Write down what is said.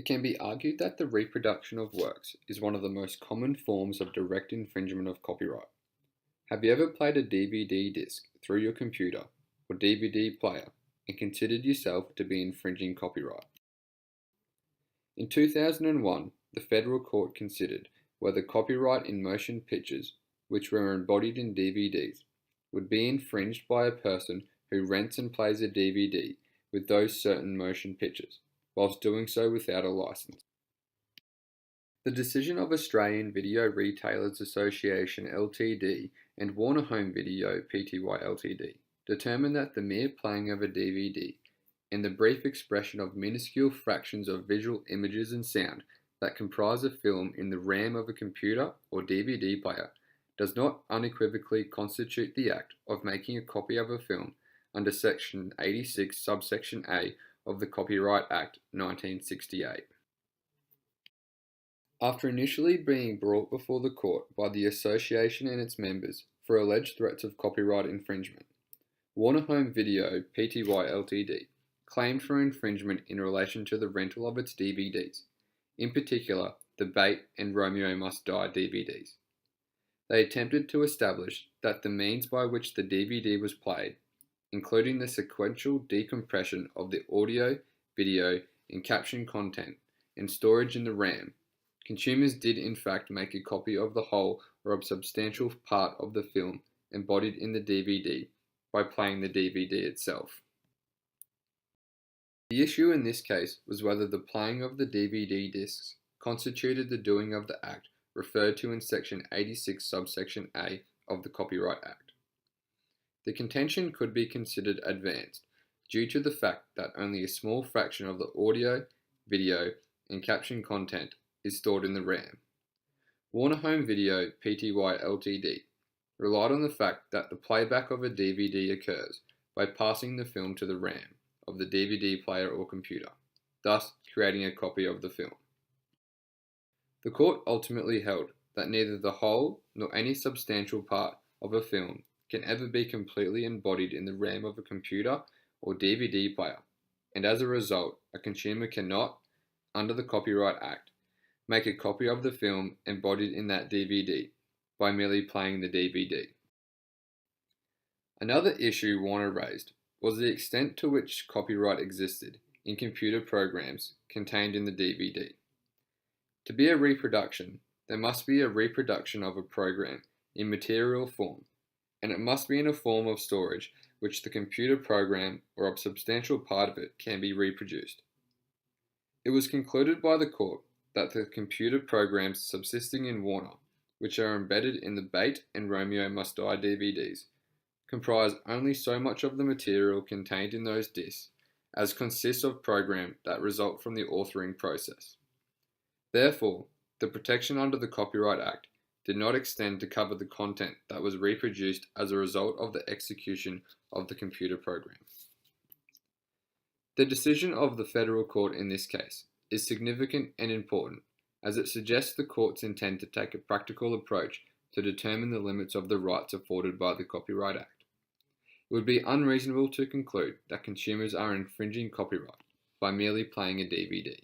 It can be argued that the reproduction of works is one of the most common forms of direct infringement of copyright. Have you ever played a DVD disc through your computer or DVD player and considered yourself to be infringing copyright? In 2001, the federal court considered whether copyright in motion pictures, which were embodied in DVDs, would be infringed by a person who rents and plays a DVD with those certain motion pictures, whilst doing so without a license. The decision of Australian Video Retailers Association Ltd and Warner Home Video Pty Ltd determined that the mere playing of a DVD and the brief expression of minuscule fractions of visual images and sound that comprise a film in the RAM of a computer or DVD player does not unequivocally constitute the act of making a copy of a film under Section 86 subsection A of the Copyright Act 1968. After initially being brought before the court by the association and its members for alleged threats of copyright infringement, Warner Home Video Pty Ltd claimed for infringement in relation to the rental of its DVDs, in particular the Bait and Romeo Must Die DVDs. They attempted to establish that the means by which the DVD was played, including the sequential decompression of the audio, video, and caption content and storage in the RAM, consumers did in fact make a copy of the whole or a substantial part of the film embodied in the DVD by playing the DVD itself. The issue in this case was whether the playing of the DVD discs constituted the doing of the act referred to in Section 86 subsection A of the Copyright Act. The contention could be considered advanced due to the fact that only a small fraction of the audio, video, and caption content is stored in the RAM. Warner Home Video Pty Ltd relied on the fact that the playback of a DVD occurs by passing the film to the RAM of the DVD player or computer, thus creating a copy of the film. The court ultimately held that neither the whole nor any substantial part of a film can ever be completely embodied in the RAM of a computer or DVD player, and as a result, a consumer cannot, under the Copyright Act, make a copy of the film embodied in that DVD by merely playing the DVD. Another issue Warner raised was the extent to which copyright existed in computer programs contained in the DVD. To be a reproduction, there must be a reproduction of a program in material form, and it must be in a form of storage which the computer program or a substantial part of it can be reproduced. It was concluded by the court that the computer programs subsisting in Warner, which are embedded in the Bait and Romeo Must Die DVDs, comprise only so much of the material contained in those discs as consists of program that result from the authoring process. Therefore, the protection under the Copyright Act did not extend to cover the content that was reproduced as a result of the execution of the computer program. The decision of the federal court in this case is significant and important, as it suggests the courts intend to take a practical approach to determine the limits of the rights afforded by the Copyright Act. It would be unreasonable to conclude that consumers are infringing copyright by merely playing a DVD.